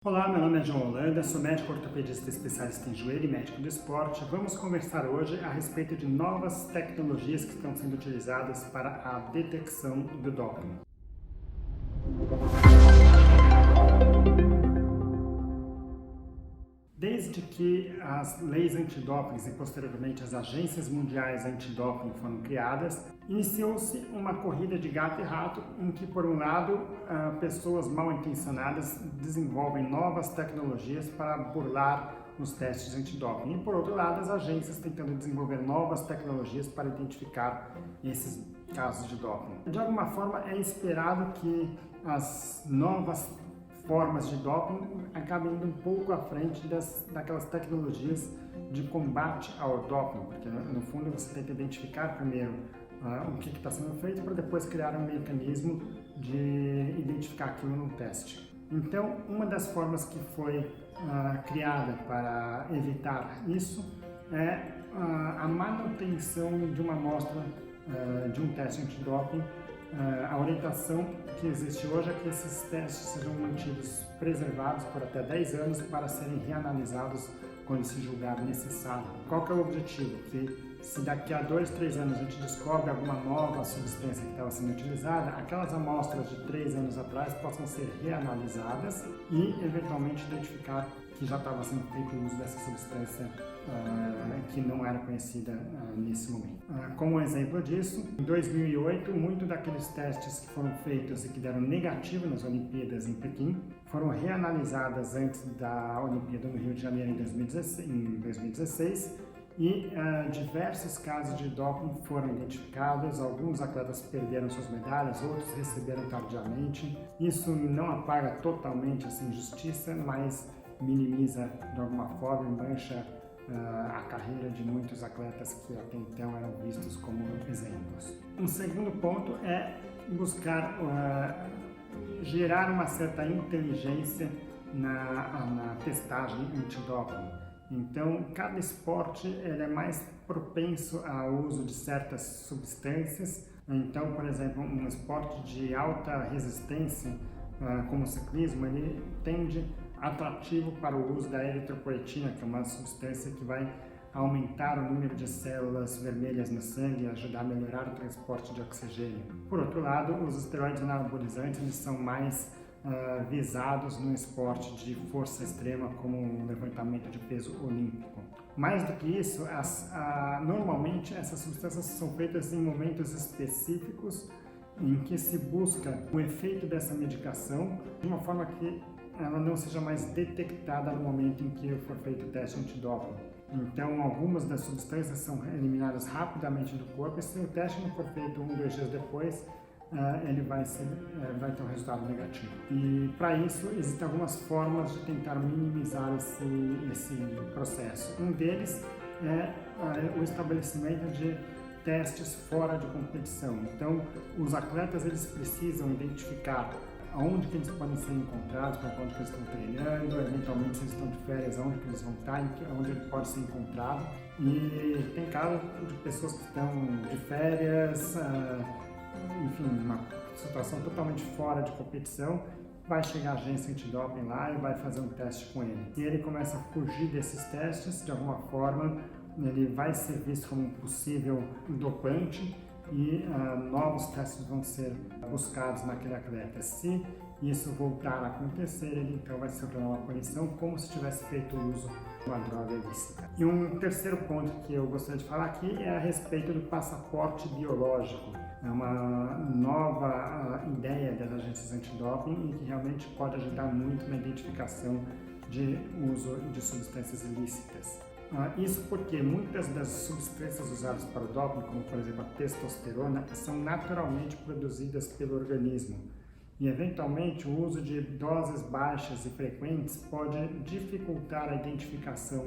Olá, meu nome é João Holanda, sou médico ortopedista especialista em joelho e médico do esporte. Vamos conversar hoje a respeito de novas tecnologias que estão sendo utilizadas para a detecção do doping. Desde que as leis antidoping e posteriormente as agências mundiais antidoping foram criadas, iniciou-se uma corrida de gato e rato em que, por um lado, pessoas mal intencionadas desenvolvem novas tecnologias para burlar os testes antidoping e, por outro lado, as agências tentando desenvolver novas tecnologias para identificar esses casos de doping. De alguma forma, é esperado que as novas formas de doping acabam indo um pouco à frente daquelas tecnologias de combate ao doping, porque no fundo você tenta identificar primeiro o que está sendo feito para depois criar um mecanismo de identificar aquilo no teste. Então, uma das formas que foi criada para evitar isso é a manutenção de uma amostra de um teste antidoping. A orientação que existe hoje é que esses testes sejam mantidos preservados por até 10 anos para serem reanalisados quando se julgar necessário. Qual que é o objetivo? Que se daqui a 2, 3 anos a gente descobre alguma nova substância que estava sendo utilizada, aquelas amostras de 3 anos atrás possam ser reanalisadas e eventualmente identificar que já estava sendo feito o uso dessa substância que não era conhecida nesse momento. Como um exemplo disso, em 2008, muitos daqueles testes que foram feitos e que deram negativo nas Olimpíadas em Pequim foram reanalisadas antes da Olimpíada no Rio de Janeiro em 2016 e diversos casos de doping foram identificados. Alguns atletas perderam suas medalhas, outros receberam tardiamente. Isso não apaga totalmente essa injustiça, mas minimiza de alguma forma e mancha a carreira de muitos atletas que até então eram vistos como exemplos. Um segundo ponto é buscar gerar uma certa inteligência na testagem antidoping. Então, cada esporte ele é mais propenso ao uso de certas substâncias. Então, por exemplo, um esporte de alta resistência, como o ciclismo, ele tende atrativo para o uso da eritropoetina, que é uma substância que vai aumentar o número de células vermelhas no sangue e ajudar a melhorar o transporte de oxigênio. Por outro lado, os esteroides anabolizantes eles são mais visados no esporte de força extrema, como o levantamento de peso olímpico. Mais do que isso, normalmente essas substâncias são feitas em momentos específicos em que se busca o efeito dessa medicação de uma forma que ela não seja mais detectada no momento em que for feito o teste antidoping. Então, algumas das substâncias são eliminadas rapidamente do corpo e se o teste não for feito 1 ou 2 dias depois, ele vai ter um resultado negativo. E para isso, existem algumas formas de tentar minimizar esse processo. Um deles é o estabelecimento de testes fora de competição. Então, os atletas eles precisam identificar aonde que eles podem ser encontrados, para onde que eles estão treinando, eventualmente se eles estão de férias, aonde que eles vão estar, onde ele pode ser encontrado. E tem casos de pessoas que estão de férias, enfim, uma situação totalmente fora de competição, vai chegar a agência antidoping lá e vai fazer um teste com ele. Se ele começa a fugir desses testes, de alguma forma, ele vai ser visto como um possível dopante e novos testes vão ser buscados naquele atleta. Se isso voltar a acontecer, ele então vai sofrer uma punição como se tivesse feito uso de uma droga ilícita. E um terceiro ponto que eu gostaria de falar aqui é a respeito do passaporte biológico. É uma nova ideia das agências antidoping e que realmente pode ajudar muito na identificação de uso de substâncias ilícitas. Isso porque muitas das substâncias usadas para o doping, como por exemplo a testosterona, são naturalmente produzidas pelo organismo. E eventualmente o uso de doses baixas e frequentes pode dificultar a identificação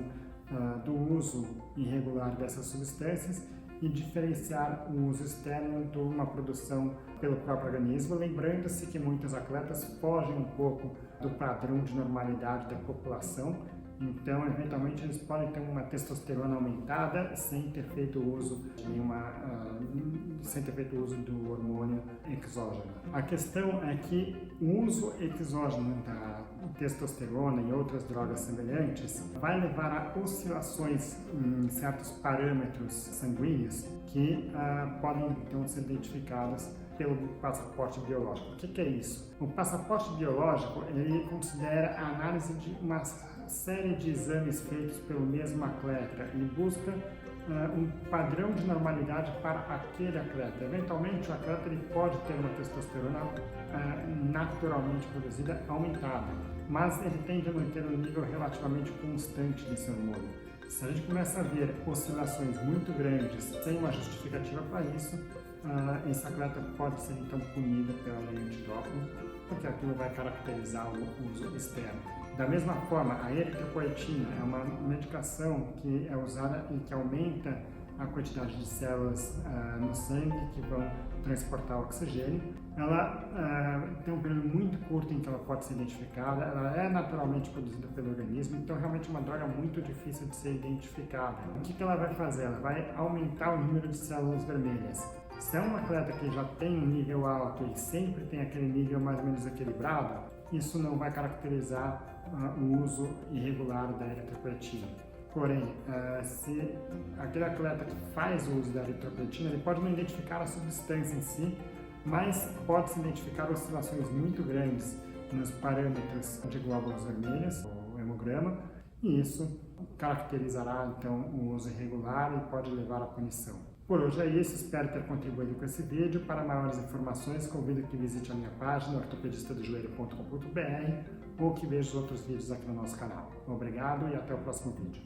do uso irregular dessas substâncias e diferenciar o uso externo de uma produção pelo próprio organismo, lembrando-se que muitos atletas fogem um pouco do padrão de normalidade da população. Então, eventualmente, eles podem ter uma testosterona aumentada sem ter feito uso do hormônio exógeno. A questão é que o uso exógeno testosterona e outras drogas semelhantes, vai levar a oscilações em certos parâmetros sanguíneos que podem então ser identificados pelo passaporte biológico. O que é isso? O passaporte biológico ele considera a análise de uma série de exames feitos pelo mesmo atleta e busca um padrão de normalidade para aquele atleta. Eventualmente, o atleta ele pode ter uma testosterona naturalmente produzida aumentada, mas ele tende a manter um nível relativamente constante desse hormônio. Se a gente começa a ver oscilações muito grandes sem uma justificativa para isso, esse atleta pode ser então punido pela lei antidoping, porque aquilo vai caracterizar o uso externo. Da mesma forma, a eritropoetina é uma medicação que é usada e que aumenta a quantidade de células no sangue que vão transportar oxigênio. Ela tem um período muito curto em que ela pode ser identificada, ela é naturalmente produzida pelo organismo, então realmente é uma droga muito difícil de ser identificada. O que ela vai fazer? Ela vai aumentar o número de células vermelhas. Se é um atleta que já tem um nível alto e sempre tem aquele nível mais ou menos equilibrado, isso não vai caracterizar o uso irregular da eritropoetina. Porém, se aquele atleta que faz o uso da eritropoetina, ele pode não identificar a substância em si, mas pode-se identificar oscilações muito grandes nos parâmetros de glóbulos vermelhos, o hemograma, e isso caracterizará então o uso irregular e pode levar à punição. Por hoje é isso, espero ter contribuído com esse vídeo. Para maiores informações, convido que visite a minha página ortopedistadojoelho.com.br ou que veja os outros vídeos aqui no nosso canal. Obrigado e até o próximo vídeo.